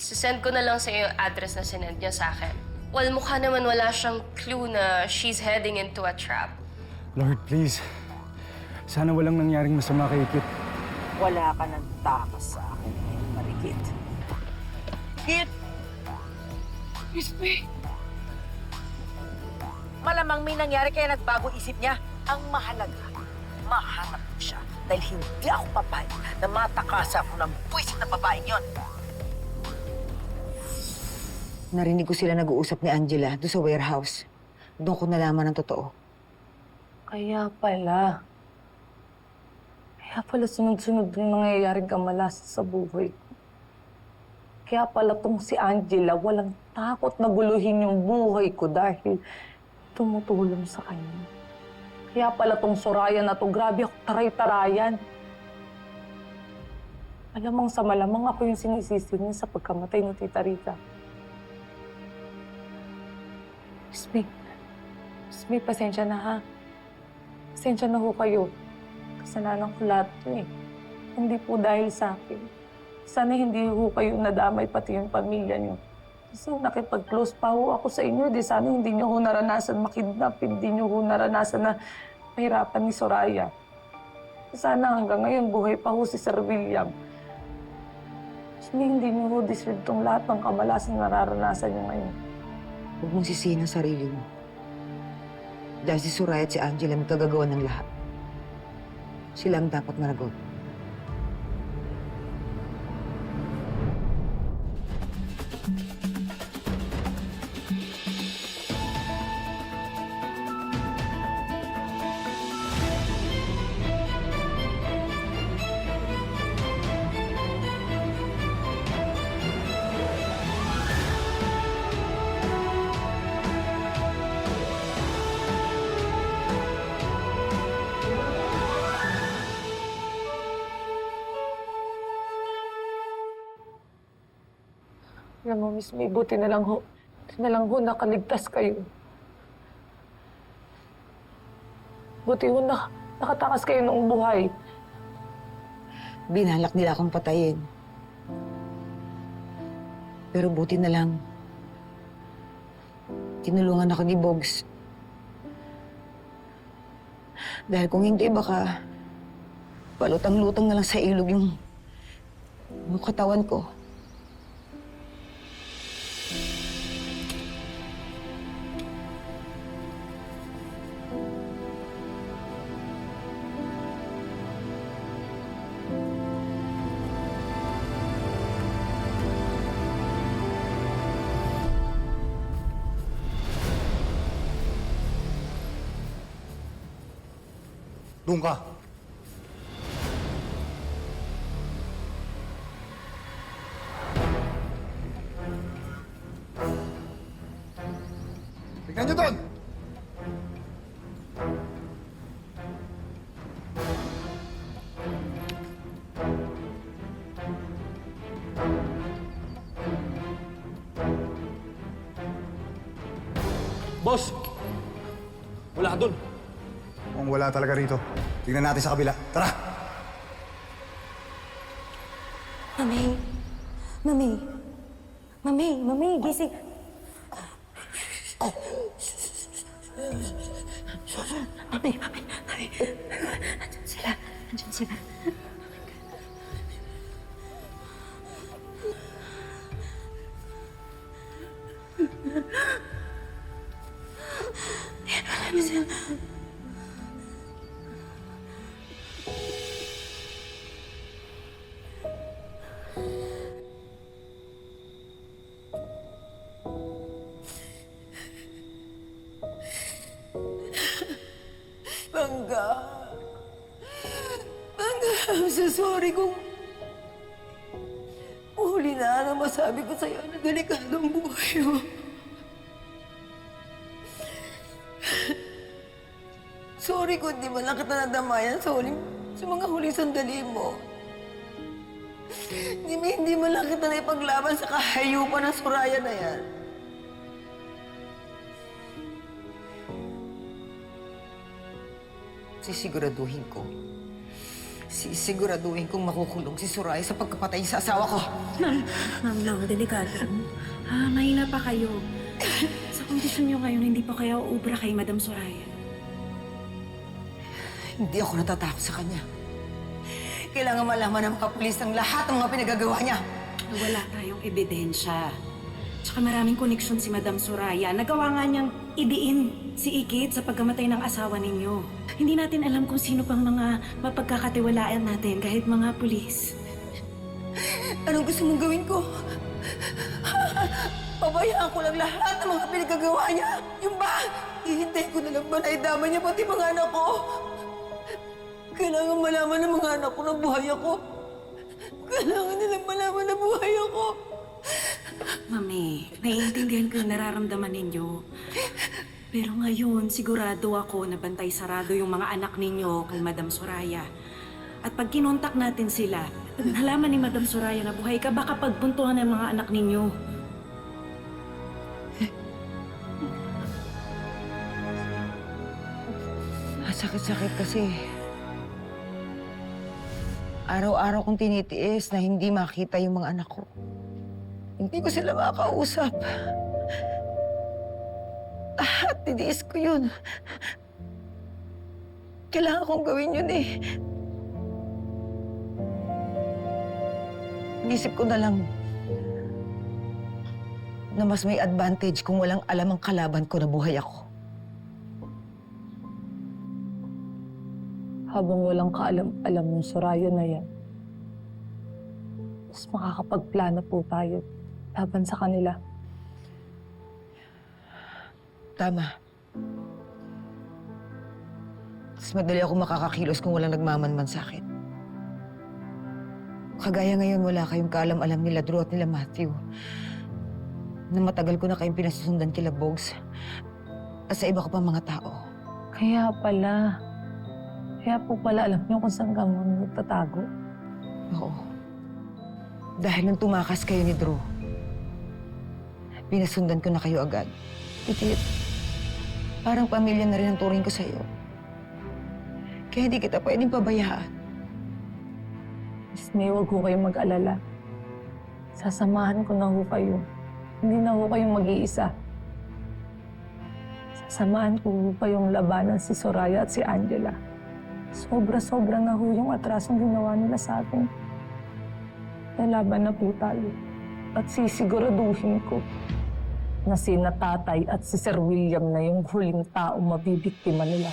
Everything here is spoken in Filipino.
Sisend ko na lang sa yung address na sinend niya sa akin. Well, mukha naman wala siyang clue na she's heading into a trap. Lord, please. Sana walang nangyaring masama kay Kit. Wala ka ng takas sa akin ngayon, Marikit. Kit! Miss May! Malamang may nangyari kaya nagbago isip niya. Ang mahalaga, mahanap ko siya. Dahil hindi ako papayag na matakasa ako ng buwisit na babaeng yon. Narinig ko sila nag-uusap ni Angela doon sa warehouse. Doon ko nalaman ang totoo. Kaya pala sunod-sunod yung nangyayaring kamalasan sa buhay ko. Kaya pala tong si Angela walang takot na guluhin yung buhay ko dahil tumutulong sa kanya. Kaya pala tong Soraya na to, grabe ako taray-tarayan. Malamang sa malamang ako yung sinisisi niya sa pagkamatay ni Tita Rita. Miss May, pasensya na ha. Pasensya na ho kayo. Kasalanan ko lahat to eh. Hindi po dahil sa akin. Sana hindi ho kayo nadamay pati yung pamilya niyo. Kasi nakipag-close pa ho ako sa inyo. Di sana hindi niyo ho naranasan makidnap. Hindi niyo ho naranasan na mahirapan ni Soraya. Sana hanggang ngayon buhay pa ho si Sir William. Kasi hindi niyo ho deserve tong lahat ng kamalasan na nararanasan niyo ngayon. Huwag mong sisihin ang sarili mo. Dahil si Soraya at si Angela may kagagawa ng lahat. Sila ang dapat maragot. Alam mo, Miss May, buti na lang ho nakaligtas kayo. Buti ho nakatakas kayo noong buhay. Binalak nila akong patayin. Pero buti na lang, tinulungan ako ni Bogs. Dahil kung hindi, baka palutang-lutang na lang sa ilog yung katawan ko. Doon ka. Tignan niyo doon! Boss! Wala ka dun. Kung wala talaga rito, tignan natin sa kabila. Tara! Mami! Mami! Mami! Mami! Gising! Mami! Mami! Mami! Andyan sila! Andyan sila! Bangga! Bangga, I'm so sorry kung huli na masabi ko sa'yo na delikadong buhay mo. Sorry kung di man lang kita nadamayan sa mga huling sandali mo. Hindi man lang kita na ipaglaban sa kahayupan ng Soraya na yan. Sisiguraduhin ko, si Sisiguraduhin kong makukulong si Soraya sa pagkapatay sa asawa ko. Ma'am, delikado. Mahina pa kayo. Sa kondisyon niyo ngayon, hindi pa kaya uubra kay Madam Soraya. Hindi ako natatakot sa kanya. Kailangan malaman ng mga pulis ng lahat ng mga pinagagawa niya. Wala tayong ebidensya. Tsaka maraming koneksyon si Madam Soraya. Nagawa nga niyang idiin si Ikit sa pagkamatay ng asawa ninyo. Hindi natin alam kung sino pang mga mapagkakatiwalaan natin kahit mga pulis. Anong gusto mong gawin ko? Pabayaan ko lang lahat ng mga pinagagawa niya. Yung ba? Hihintayin ko na lang ba na idama niya pati mga anak ko? Kailangan malaman ng mga anak ko na buhay ako. Kailangan nilang malaman na buhay ako. Mami, naiintindihan ko yung nararamdaman ninyo. Pero ngayon, sigurado ako na bantay sarado yung mga anak ninyo kay Madam Soraya. At pag kinontak natin sila, pag nalaman ni Madam Soraya na buhay ka, baka pagbuntuhan ng mga anak ninyo. Sakit-sakit kasi. Araw-araw kong tinitiis na hindi makita yung mga anak ko. Hindi ko sila makakausap. At titiis ko yun. Kailangan kong gawin yun eh. Inisip ko na lang na mas may advantage kung walang alam ang kalaban ko na buhay ako. Habang walang kaalam-alam ng Soraya na yan, mas makakapagplano po tayo laban sa kanila. Tama. Mas madali ako makakakilos kung walang nagmamanman sa akin. Kagaya ngayon, wala kayong kaalam-alam nila Drew at nila Matthew. Na matagal ko na kayong pinasusundan kila Bogs at sa iba ko pang mga tao. Kaya po pala alam niyo kung saan ka mo nagtatago. Oo. Dahil nung tumakas kayo ni Drew, pinasundan ko na kayo agad. Titit, parang pamilya na rin ang turing ko sa'yo. Kaya hindi kita pwedeng pabayaan. Miss May, huwag ho kayong mag-alala. Sasamahan ko na ho kayo. Hindi na ho kayong mag-iisa. Sasamahan ko ho kayong labanan si Soraya at si Angela. Sobra-sobra na ho yung atrasong ginawa nila sa atin. Lalaban na po tayo. At sisiguraduhin ko na sina tatay at si Sir William na yung huling tao mabibiktima nila.